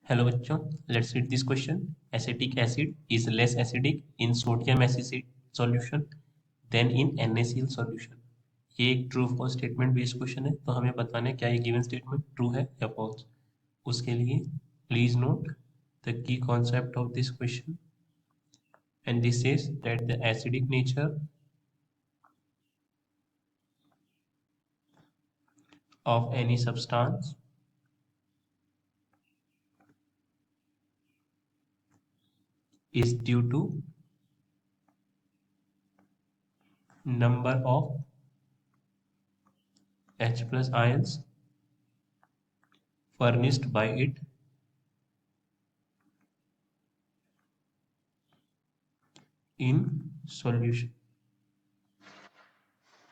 Hello बच्चों, let's read this question. Acetic acid is less acidic in sodium acid solution than in NaCl solution. ये एक true false statement based question है, तो हमें बताना है क्या ये गिवन स्टेटमेंट ट्रू है या फॉल्स. उसके लिए please note the key concept of this question, and this is that the acidic nature of any substance is due to number of H plus ions furnished by it in solution.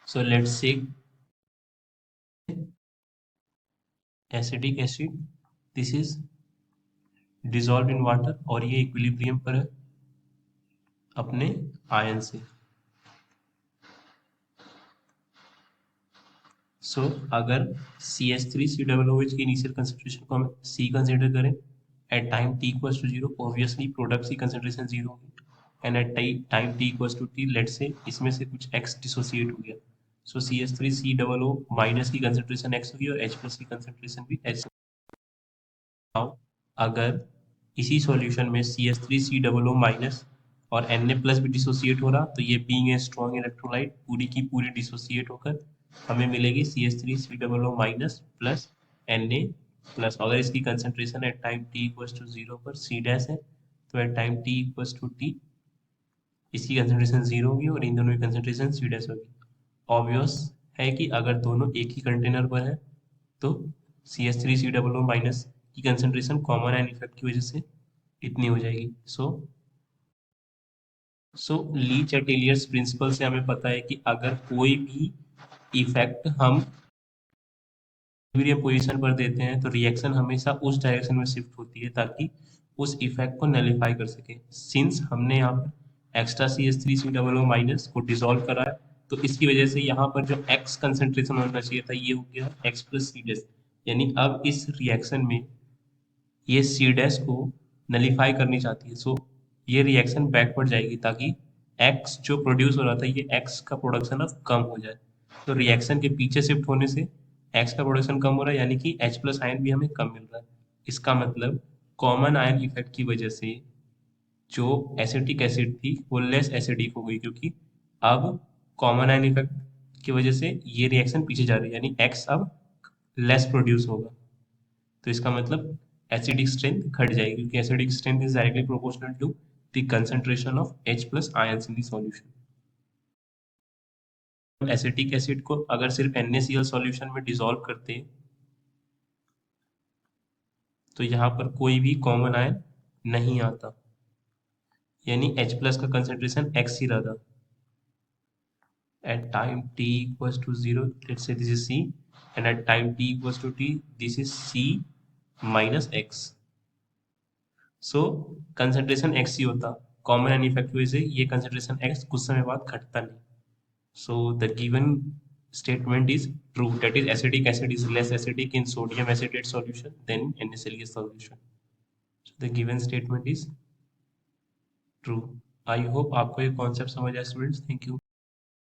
So let's say acidic acid this is dissolve in water और ये equilibrium पर है अपने ion से. सो अगर CH3COOH की initial concentration को हम C कंसिडर करें at time t equals to 0, obviously product की कंसेंट्रेशन 0 होगी, and at time t equals to t let say इसमें से कुछ x डिसोसिएट हो गया. सो CH3COO माइनस की कंसेंट्रेशन x होगी और H प्लस की कंसेंट्रेशन भी H. अगर इसी सॉल्यूशन में CH3COO माइनस और Na प्लस भी डिसोसिएट हो रहा, तो ये बीइंग ए स्ट्रॉन्ग इलेक्ट्रोलाइट पूरी की पूरी डिसोसिएट होकर हमें मिलेगी CH3COO minus plus Na plus. अगर इसकी concentration at time t equals to 0 पर C डैश है, तो at time t equals to t इसकी कंसेंट्रेशन 0 होगी और इन दोनों की कंसेंट्रेशन C डैश होगी. ऑब्वियस है कि अगर दोनों एक ही कंटेनर पर है तो CH3COO माइनस की कंसेंट्रेशन कॉमन आयन इफेक्ट की वजह से इतनी हो जाएगी. सो लीच एटेलियर्स प्रिंसिपल से हमें पता है कि अगर कोई भी इफेक्ट हम पोजीशन पर देते हैं तो रिएक्शन हमेशा उस डायरेक्शन में शिफ्ट होती है ताकि उस इफेक्ट को नलिफाई कर सके. सिंस हमने यहाँ पर एक्स्ट्रा CH3COO माइनस को डिसॉल्व करा है, तो इसकी वजह से यहाँ पर जो X कंसेंट्रेशन होना चाहिए था ये हो गया X प्लस C डैश. यानी अब इस रिएक्शन में ये C डैश को नलिफाई करनी चाहती है. सो ये रिएक्शन बैकवर्ड जाएगी ताकि X जो प्रोड्यूस हो रहा था ये X का प्रोडक्शन अब कम हो जाए. तो रिएक्शन के पीछे शिफ्ट होने से X का प्रोडक्शन कम हो रहा है, यानी कि H प्लस आयन भी हमें कम मिल रहा है. इसका मतलब कॉमन आयन इफेक्ट की वजह से जो एसिटिक एसिड थी वो लेस एसिडिक हो गई, क्योंकि अब कॉमन आयन इफेक्ट की वजह से ये रिएक्शन पीछे जा रही है, यानी X अब लेस प्रोड्यूस होगा. तो इसका मतलब एसिडिक स्ट्रेंथ घट जाएगी, क्योंकि acidic strength is directly proportional to the concentration of H plus ions in the solution. Acetic acid को अगर सिर्फ NaCl सॉल्यूशन में डिसॉल्व करते तो यहाँ पर कोई भी कॉमन आयन नहीं आता, यानी H प्लस का कंसंट्रेशन X ही रहता. at time t equals to 0, let's say this is C, and at time t equals to t this is C minus X. So concentration X ही होता, common an effect की वजह से ये concentration X कुछ समय बाद घटता नहीं. So the given statement is true, that is acetic acid is less acidic in sodium acetate solution than NaCl solution. So the given statement is true. I hope आपको ये कॉन्सेप्ट समझ आया students. Thank you.